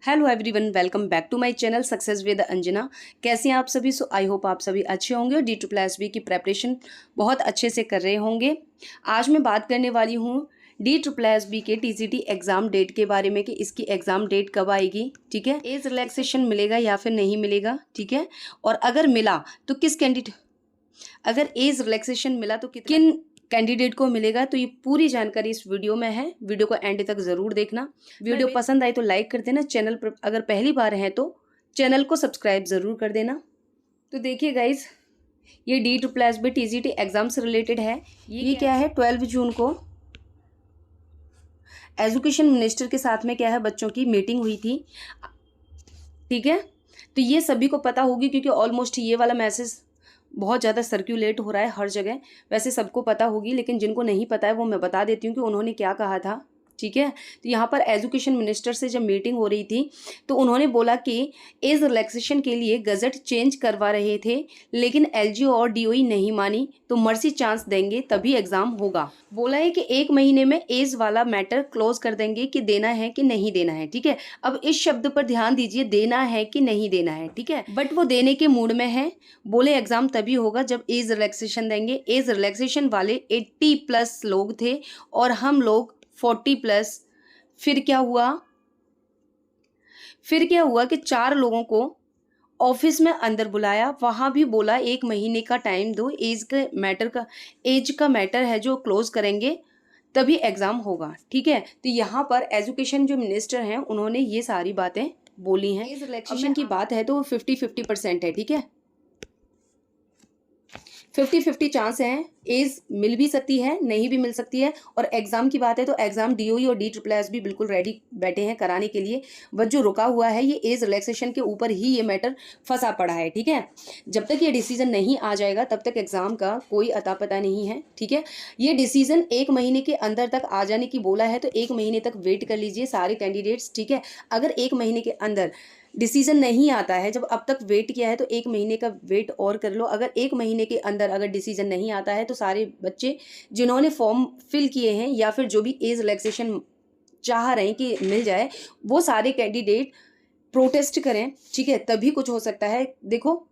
Hello everyone, welcome back to my channel success with Anjana. कैसे हैं आप सभी? आई होप आप सभी अच्छे होंगे और D2+B की प्रेपरेशन बहुत अच्छे से कर रहे होंगे। आज मैं बात करने वाली हूँ D2+B के TCT एग्ज़ाम डेट के बारे में कि इसकी एग्ज़ाम डेट कब आएगी। ठीक है, एज रिलैक्सेशन मिलेगा या फिर नहीं मिलेगा। ठीक है, और अगर मिला तो किस कैंडिडेट, अगर एज रिलैक्सेशन मिला तो किन कैंडिडेट को मिलेगा, तो ये पूरी जानकारी इस वीडियो में है। वीडियो को एंड तक ज़रूर देखना। वीडियो पसंद आई तो लाइक कर देना। चैनल पर अगर पहली बार है तो चैनल को सब्सक्राइब ज़रूर कर देना। तो देखिए गाइज, ये D2+B TCT एग्ज़ाम से रिलेटेड है। ये क्या है, 12 जून को एजुकेशन मिनिस्टर के साथ में क्या है, बच्चों की मीटिंग हुई थी। ठीक है, तो ये सभी को पता होगी क्योंकि ऑलमोस्ट ये वाला मैसेज बहुत ज़्यादा सर्कुलेट हो रहा है हर जगह। वैसे सबको पता होगी, लेकिन जिनको नहीं पता है वो मैं बता देती हूँ कि उन्होंने क्या कहा था। ठीक है, तो यहाँ पर एजुकेशन मिनिस्टर से जब मीटिंग हो रही थी तो उन्होंने बोला कि एज रिलैक्सेशन के लिए गजट चेंज करवा रहे थे, लेकिन LGO और DOE नहीं मानी, तो मर्सी चांस देंगे तभी एग्ज़ाम होगा। बोला है कि 1 महीने में एज वाला मैटर क्लोज कर देंगे कि देना है कि नहीं देना है। ठीक है, अब इस शब्द पर ध्यान दीजिए, देना है कि नहीं देना है। ठीक है, बट वो देने के मूड में है। बोले एग्ज़ाम तभी होगा जब एज रिलैक्सेशन देंगे। एज रिलैक्सेशन वाले 80+ लोग थे और हम लोग 40+। फिर क्या हुआ कि 4 लोगों को ऑफिस में अंदर बुलाया। वहाँ भी बोला 1 महीने का टाइम दो, एज का मैटर है जो क्लोज करेंगे तभी एग्ज़ाम होगा। ठीक है, तो यहाँ पर एजुकेशन जो मिनिस्टर हैं उन्होंने ये सारी बातें बोली हैं। एज रिलैक्सेशन की बात है तो 50-50% है। ठीक है, 50-50 चांस है, एज मिल भी सकती है, नहीं भी मिल सकती है। और एग्ज़ाम की बात है तो एग्ज़ाम DOE और D2+B बिल्कुल रेडी बैठे हैं कराने के लिए। बस जो रुका हुआ है ये एज रिलैक्सेशन के ऊपर ही ये मैटर फंसा पड़ा है। ठीक है, जब तक ये डिसीजन नहीं आ जाएगा तब तक एग्ज़ाम का कोई अता पता नहीं है। ठीक है, ये डिसीजन 1 महीने के अंदर तक आ जाने की बोला है, तो 1 महीने तक वेट कर लीजिए सारे कैंडिडेट्स। ठीक है, अगर 1 महीने के अंदर डिसीजन नहीं आता है, जब अब तक वेट किया है तो 1 महीने का वेट और कर लो। अगर 1 महीने के अंदर अगर डिसीजन नहीं आता है तो सारे बच्चे जिन्होंने फॉर्म फिल किए हैं या फिर जो भी एज रिलैक्सेशन चाह रहे हैं कि मिल जाए, वो सारे कैंडिडेट प्रोटेस्ट करें। ठीक है, तभी कुछ हो सकता है। देखो,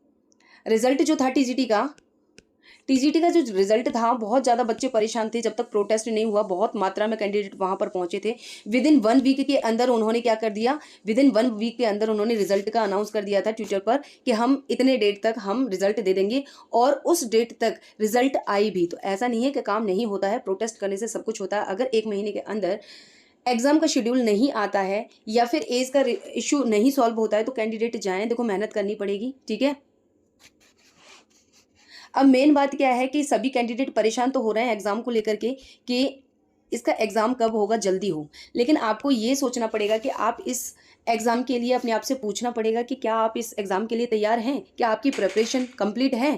रिजल्ट जो था टीजीटी का जो रिजल्ट था, बहुत ज़्यादा बच्चे परेशान थे जब तक प्रोटेस्ट नहीं हुआ। बहुत मात्रा में कैंडिडेट वहाँ पर पहुँचे थे। विदिन 1 वीक के अंदर उन्होंने क्या कर दिया, विदिन 1 वीक के अंदर उन्होंने रिजल्ट का अनाउंस कर दिया था ट्विटर पर कि हम इतने डेट तक हम रिजल्ट दे देंगे, और उस डेट तक रिजल्ट आई भी। तो ऐसा नहीं है कि काम नहीं होता है, प्रोटेस्ट करने से सब कुछ होता है। अगर 1 महीने के अंदर एग्जाम का शेड्यूल नहीं आता है या फिर एज का इशू नहीं सॉल्व होता है तो कैंडिडेट जाएं, देखो मेहनत करनी पड़ेगी। ठीक है, अब मेन बात क्या है कि सभी कैंडिडेट परेशान तो हो रहे हैं एग्ज़ाम को लेकर के कि इसका एग्ज़ाम कब होगा, जल्दी हो। लेकिन आपको ये सोचना पड़ेगा कि आप इस एग्ज़ाम के लिए अपने आप से पूछना पड़ेगा कि क्या आप इस एग्ज़ाम के लिए तैयार हैं, क्या आपकी प्रिपरेशन कंप्लीट है।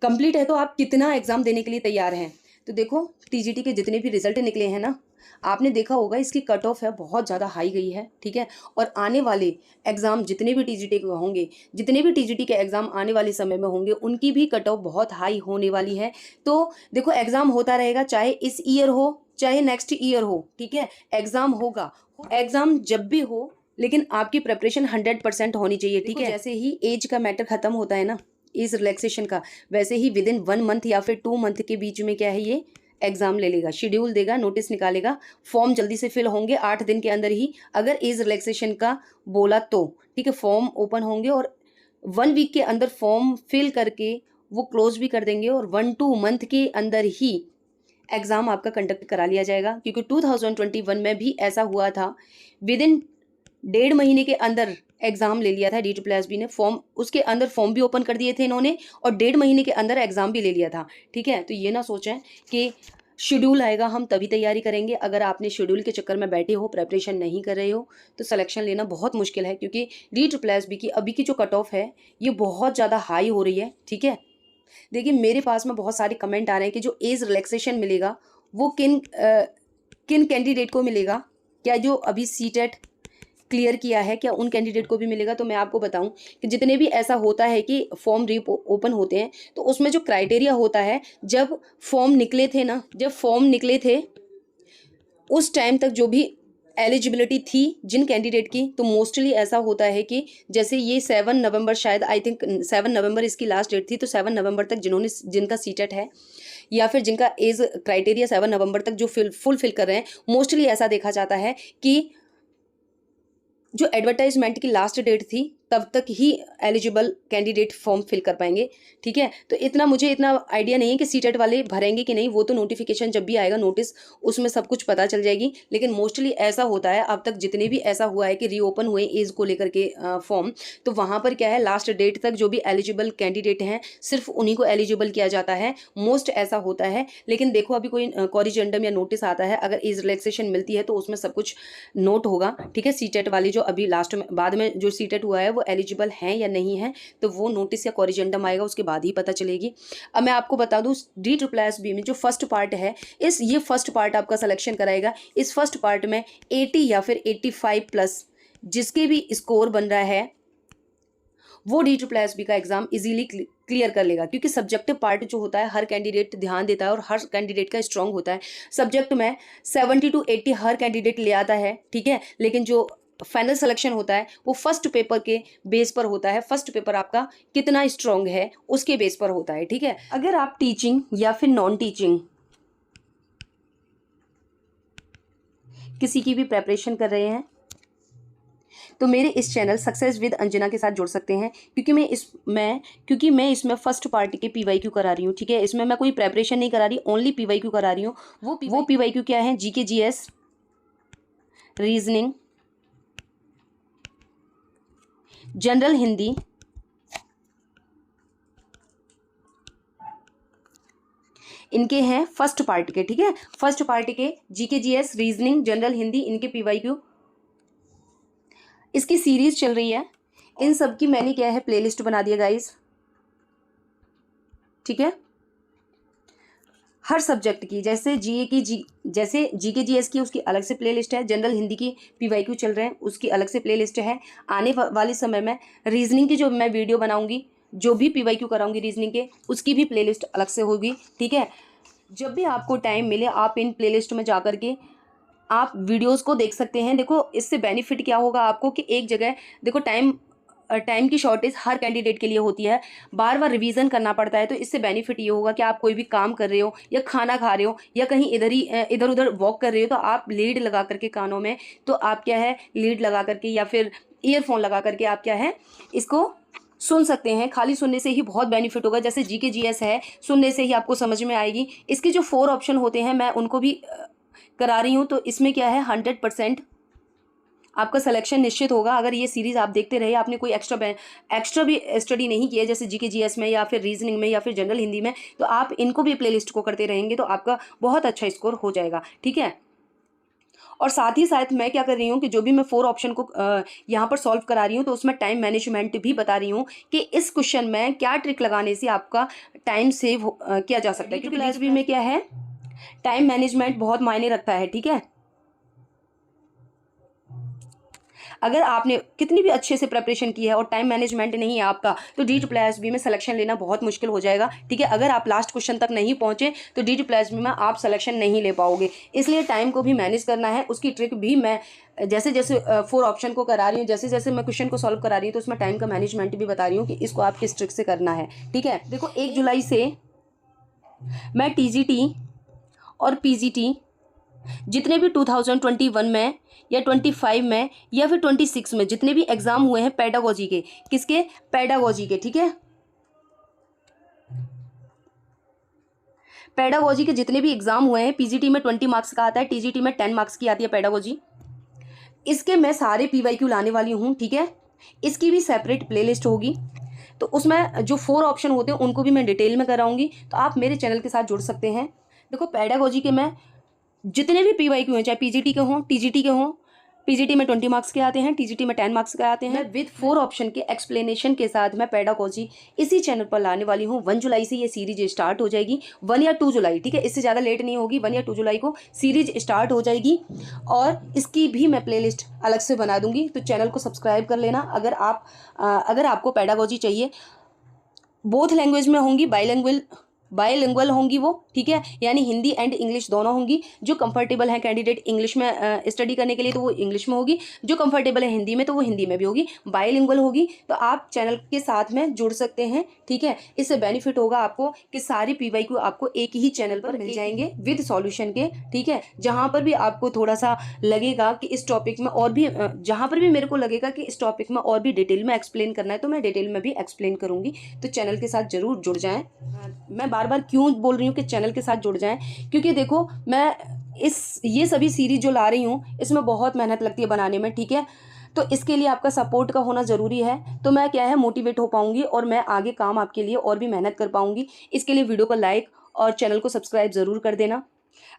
कंप्लीट है तो आप कितना एग्ज़ाम देने के लिए तैयार हैं। तो देखो, TGT के जितने भी रिजल्ट निकले हैं ना, आपने देखा होगा इसकी कट ऑफ है बहुत ज़्यादा हाई गई है। ठीक है, और आने वाले एग्ज़ाम जितने भी TGT के होंगे, जितने भी TGT के एग्ज़ाम आने वाले समय में होंगे, उनकी भी कट ऑफ बहुत हाई होने वाली है। तो देखो, एग्ज़ाम होता रहेगा, चाहे इस ईयर हो चाहे नेक्स्ट ईयर हो। ठीक है, एग्ज़ाम होगा। एग्ज़ाम जब भी हो, लेकिन आपकी प्रिपरेशन 100% होनी चाहिए। ठीक है, जैसे ही एज का मैटर ख़त्म होता है ना, इस रिलैक्सेशन का, वैसे ही विदिन 1 मंथ या फिर 2 मंथ के बीच में क्या है, ये एग्ज़ाम ले लेगा, शेड्यूल देगा, नोटिस निकालेगा, फॉर्म जल्दी से फिल होंगे 8 दिन के अंदर ही, अगर एज रिलैक्सेशन का बोला तो। ठीक है, फॉर्म ओपन होंगे और 1 वीक के अंदर फॉर्म फिल करके वो क्लोज भी कर देंगे, और 1-2 मंथ के अंदर ही एग्ज़ाम आपका कंडक्ट करा लिया जाएगा। क्योंकि 2021 में भी ऐसा हुआ था, विदिन 1.5 महीने के अंदर एग्ज़ाम ले लिया था D2+B ने। फॉर्म उसके अंदर फॉर्म भी ओपन कर दिए थे इन्होंने, और 1.5 महीने के अंदर एग्ज़ाम भी ले लिया था। ठीक है, तो ये ना सोचें कि शेड्यूल आएगा हम तभी तैयारी करेंगे। अगर आपने शेड्यूल के चक्कर में बैठे हो, प्रिपरेशन नहीं कर रहे हो, तो सिलेक्शन लेना बहुत मुश्किल है। क्योंकि D2+B की अभी की जो कट ऑफ है ये बहुत ज़्यादा हाई हो रही है। ठीक है, देखिए मेरे पास में बहुत सारे कमेंट आ रहे हैं कि जो एज रिलैक्सेशन मिलेगा वो किन कैंडिडेट को मिलेगा, क्या जो अभी CTET क्लियर किया है क्या उन कैंडिडेट को भी मिलेगा। तो मैं आपको बताऊं कि जितने भी ऐसा होता है कि फॉर्म ओपन होते हैं, तो उसमें जो क्राइटेरिया होता है, जब फॉर्म निकले थे उस टाइम तक जो भी एलिजिबिलिटी थी जिन कैंडिडेट की, तो मोस्टली ऐसा होता है कि जैसे ये 7 नवंबर, शायद आई थिंक 7 नवंबर इसकी लास्ट डेट थी, तो 7 नवंबर तक जिनका सीटेट है या फिर जिनका एज क्राइटेरिया 7 नवंबर तक जो फुलफिल कर रहे हैं, मोस्टली ऐसा देखा जाता है कि जो एडवर्टाइजमेंट की लास्ट डेट थी तब तक ही एलिजिबल कैंडिडेट फॉर्म फिल कर पाएंगे। ठीक है, तो मुझे इतना आइडिया नहीं है कि सीटेट वाले भरेंगे कि नहीं, वो तो नोटिफिकेशन जब भी आएगा नोटिस उसमें सब कुछ पता चल जाएगी। लेकिन मोस्टली ऐसा होता है, अब तक जितने भी ऐसा हुआ है कि रीओपन हुए एज को लेकर के फॉर्म, तो वहाँ पर क्या है, लास्ट डेट तक जो भी एलिजिबल कैंडिडेट हैं सिर्फ उन्हीं को एलिजिबल किया जाता है, मोस्ट ऐसा होता है। लेकिन देखो अभी कोई कॉरिजेंडम या नोटिस आता है, अगर एज रिलैक्सेशन मिलती है तो उसमें सब कुछ नोट होगा। ठीक है, सीटेट वाले जो अभी लास्ट में बाद में जो सीटेट हुआ है वो एलिजिबल हैं या नहीं है, तो वो नोटिस या कॉरिजेंडम आएगा उसके बाद ही पता चलेगी। अब मैं आपको बता दूं, DSSB में जो फर्स्ट पार्ट है, ये फर्स्ट पार्ट आपका सिलेक्शन कराएगा। इस फर्स्ट पार्ट में 80 या फिर 85 प्लस जिसके भी स्कोर बन रहा है वो DSSB का एग्जाम इजीली क्लियर कर लेगा, क्योंकि सब्जेक्टिव पार्ट जो होता है हर कैंडिडेट ध्यान देता है और हर कैंडिडेट का स्ट्रांग होता है। सब्जेक्ट में 70 to 80 हर कैंडिडेट ले आता है। ठीक है, लेकिन जो फाइनल सिलेक्शन होता है वो फर्स्ट पेपर के बेस पर होता है। फर्स्ट पेपर आपका कितना स्ट्रांग है उसके बेस पर होता है। ठीक है, अगर आप टीचिंग या फिर नॉन टीचिंग किसी की भी प्रेपरेशन कर रहे हैं तो मेरे इस चैनल सक्सेस विद अंजना के साथ जुड़ सकते हैं, क्योंकि मैं इसमें फर्स्ट पार्ट के PYQ करा रही हूँ। ठीक है, इसमें मैं कोई प्रेपरेशन नहीं करा रही, ओनली PYQ करा रही हूँ। वो PYQ क्या है, GK GS, reasoning, general Hindi, इनके हैं फर्स्ट पार्ट के। ठीक है, फर्स्ट पार्ट के GK GS, reasoning, general Hindi, इनके PYQ, इसकी सीरीज चल रही है। इन सब की मैंने क्या है प्लेलिस्ट बना दिया गाइस। ठीक है, हर सब्जेक्ट की, जैसे जैसे GK GS की उसकी अलग से प्लेलिस्ट है, जनरल हिंदी की PYQ चल रहे हैं उसकी अलग से प्लेलिस्ट है। आने वाले समय में रीजनिंग की जो मैं वीडियो बनाऊंगी, जो भी PYQ कराऊंगी रीजनिंग के, उसकी भी प्लेलिस्ट अलग से होगी। ठीक है, जब भी आपको टाइम मिले आप इन प्लेलिस्ट में जा करके आप वीडियोस को देख सकते हैं। देखो इससे बेनिफिट क्या होगा आपको कि एक जगह देखो, टाइम की शॉर्टेज हर कैंडिडेट के लिए होती है, बार बार रिवीजन करना पड़ता है। तो इससे बेनिफिट ये होगा कि आप कोई भी काम कर रहे हो या खाना खा रहे हो या कहीं इधर उधर वॉक कर रहे हो, तो आप लीड लगा करके कानों में, तो आप क्या है लीड लगा करके या फिर ईयरफोन लगा करके आप क्या है इसको सुन सकते हैं। खाली सुनने से ही बहुत बेनिफिट होगा। जैसे GK GS है, सुनने से ही आपको समझ में आएगी। इसके जो 4 ऑप्शन होते हैं मैं उनको भी करा रही हूँ, तो इसमें क्या है 100% आपका सिलेक्शन निश्चित होगा। अगर ये सीरीज़ आप देखते रहे, आपने कोई एक्स्ट्रा भी स्टडी नहीं किया जैसे GK GS में या फिर रीजनिंग में या फिर जनरल हिंदी में, तो आप इनको भी प्लेलिस्ट को करते रहेंगे तो आपका बहुत अच्छा स्कोर हो जाएगा। ठीक है, और साथ ही साथ मैं क्या कर रही हूँ कि जो भी मैं 4 ऑप्शन को यहाँ पर सॉल्व करा रही हूँ, तो उसमें टाइम मैनेजमेंट भी बता रही हूँ कि इस क्वेश्चन में क्या ट्रिक लगाने से आपका टाइम सेव किया जा सकता है। क्योंकि DSSB में क्या है, टाइम मैनेजमेंट बहुत मायने रखता है। ठीक है, अगर आपने कितनी भी अच्छे से प्रिपरेशन की है और टाइम मैनेजमेंट नहीं है आपका, तो DSSB में सिलेक्शन लेना बहुत मुश्किल हो जाएगा। ठीक है, अगर आप लास्ट क्वेश्चन तक नहीं पहुंचे तो DSSB में आप सिलेक्शन नहीं ले पाओगे। इसलिए टाइम को भी मैनेज करना है, उसकी ट्रिक भी मैं जैसे जैसे 4 ऑप्शन को करा रही हूँ, जैसे जैसे मैं क्वेश्चन को सॉल्व करा रही हूँ, तो उसमें टाइम का मैनेजमेंट भी बता रही हूँ कि इसको आप किस ट्रिक से करना है। ठीक है, देखो 1 जुलाई से मैं TGT और PGT जितने भी 2021 में या 25 में या फिर 26 में जितने भी एग्जाम हुए हैं पेडागोजी के, किसके, पेडागोजी के। ठीक है, पेडागोजी के जितने भी एग्जाम हुए हैं, PGT में 20 मार्क्स का आता है, TGT में 10 मार्क्स की आती है पेडागोजी। इसके मैं सारे PYQ लाने वाली हूँ। ठीक है, इसकी भी सेपरेट प्लेलिस्ट होगी, तो उसमें जो 4 ऑप्शन होते हैं उनको भी मैं डिटेल में कराऊंगी, तो आप मेरे चैनल के साथ जुड़ सकते हैं। देखो पेडागोजी के मैं जितने भी PYQ हैं, चाहे PGT के हों, TGT के हों, PGT में 20 मार्क्स के आते हैं, TGT में 10 मार्क्स के आते हैं, विद 4 ऑप्शन के एक्सप्लेनेशन के साथ मैं पेडागोजी इसी चैनल पर लाने वाली हूँ। 1 जुलाई से ये सीरीज स्टार्ट हो जाएगी, 1 या 2 जुलाई। ठीक है, इससे ज़्यादा लेट नहीं होगी, 1 या 2 जुलाई को सीरीज स्टार्ट हो जाएगी, और इसकी भी मैं प्लेलिस्ट अलग से बना दूंगी। तो चैनल को सब्सक्राइब कर लेना। अगर आपको पेडागोजी चाहिए, बोथ लैंग्वेज में होंगी, बाईलैंग्वेज बायलिंगुअल होंगी वो, ठीक है, यानी हिंदी एंड इंग्लिश दोनों होंगी। जो कंफर्टेबल है कैंडिडेट इंग्लिश में स्टडी करने के लिए तो वो इंग्लिश में होगी, जो कंफर्टेबल है हिंदी में तो वो हिंदी में भी होगी, बायलिंगुअल होगी। तो आप चैनल के साथ में जुड़ सकते हैं, ठीक है। इससे बेनिफिट होगा आपको कि सारी PYQ आपको एक ही चैनल पर मिल जाएंगे विद सॉल्यूशन के, ठीक है। जहाँ पर भी आपको थोड़ा सा लगेगा कि इस टॉपिक में और भी जहाँ पर भी मेरे को लगेगा कि इस टॉपिक में और भी डिटेल में एक्सप्लेन करना है तो मैं डिटेल में भी एक्सप्लेन करूँगी। तो चैनल के साथ ज़रूर जुड़ जाएँ। मैं बार बार क्यों बोल रही हूँ कि चैनल के साथ जुड़ जाएँ, क्योंकि देखो मैं ये सभी सीरीज जो ला रही हूँ इसमें बहुत मेहनत लगती है बनाने में, ठीक है। तो इसके लिए आपका सपोर्ट का होना ज़रूरी है, तो मैं क्या है मोटिवेट हो पाऊँगी और मैं आगे काम आपके लिए और भी मेहनत कर पाऊँगी। इसके लिए वीडियो को लाइक और चैनल को सब्सक्राइब ज़रूर कर देना।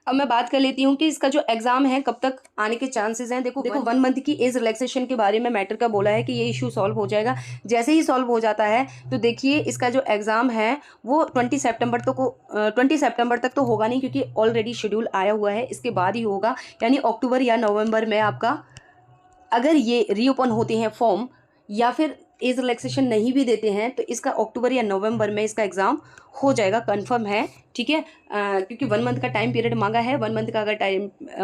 अब मैं बात कर लेती हूँ कि इसका जो एग्ज़ाम है कब तक आने के चांसेस हैं। देखो 1 मंथ की एज रिलैक्सेशन के बारे में मैटर का बोला है कि ये इशू सॉल्व हो जाएगा। जैसे ही सॉल्व हो जाता है तो देखिए इसका जो एग्ज़ाम है वो 20 सितंबर तक तो होगा नहीं, क्योंकि ऑलरेडी शेड्यूल आया हुआ है, इसके बाद ही होगा, यानी अक्टूबर या नवंबर में आपका, अगर ये रीओपन होते हैं फॉर्म या फिर एज रिलैक्सेशन नहीं भी देते हैं तो इसका अक्टूबर या नवंबर में इसका एग्ज़ाम हो जाएगा, कंफर्म है, ठीक है। क्योंकि 1 मंथ का टाइम पीरियड मांगा है। 1 मंथ का अगर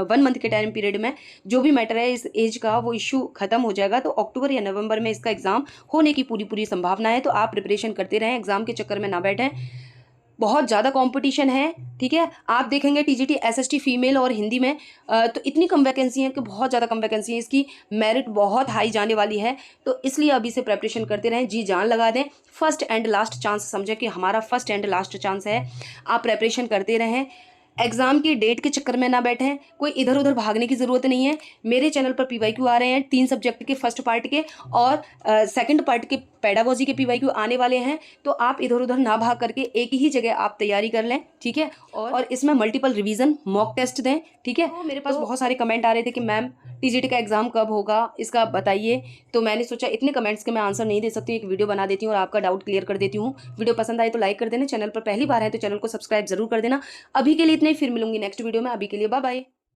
1 मंथ के टाइम पीरियड में जो भी मैटर है इस एज का वो इशू खत्म हो जाएगा, तो अक्टूबर या नवंबर में इसका एग्ज़ाम होने की पूरी संभावना है। तो आप प्रिपरेशन करते रहें, एग्ज़ाम के चक्कर में ना बैठें। बहुत ज़्यादा कंपटीशन है, ठीक है। आप देखेंगे TGT SST फीमेल और हिंदी में तो इतनी कम वैकेंसी है कि बहुत ज़्यादा कम वैकेंसी है, इसकी मेरिट बहुत हाई जाने वाली है। तो इसलिए अभी से प्रिपरेशन करते रहें, जी जान लगा दें। फर्स्ट एंड लास्ट चांस समझें कि हमारा फर्स्ट एंड लास्ट चांस है। आप प्रिपरेशन करते रहें, एग्ज़ाम की डेट के चक्कर में ना बैठें, कोई इधर उधर भागने की ज़रूरत नहीं है। मेरे चैनल पर PYQ आ रहे हैं 3 सब्जेक्ट के फर्स्ट पार्ट के और सेकंड पार्ट के पेडागोजी के PYQ आने वाले हैं। तो आप इधर उधर ना भाग करके एक ही जगह आप तैयारी कर लें, ठीक है। और इसमें मल्टीपल रिवीजन मॉक टेस्ट दें, ठीक है। तो मेरे पास बहुत सारे कमेंट आ रहे थे कि मैम TGT का एग्ज़ाम कब होगा, इसका बताइए। तो मैंने सोचा इतने कमेंट्स के मैं आंसर नहीं दे सकती, एक वीडियो बना देती हूँ और आपका डाउट क्लियर कर देती हूँ। वीडियो पसंद आए तो लाइक कर देना, चैनल पर पहली बार है तो चैनल को सब्सक्राइब जरूर कर देना। अभी के लिए इतना ही, फिर मिलूंगी नेक्स्ट वीडियो में। अभी के लिए बाय बाय।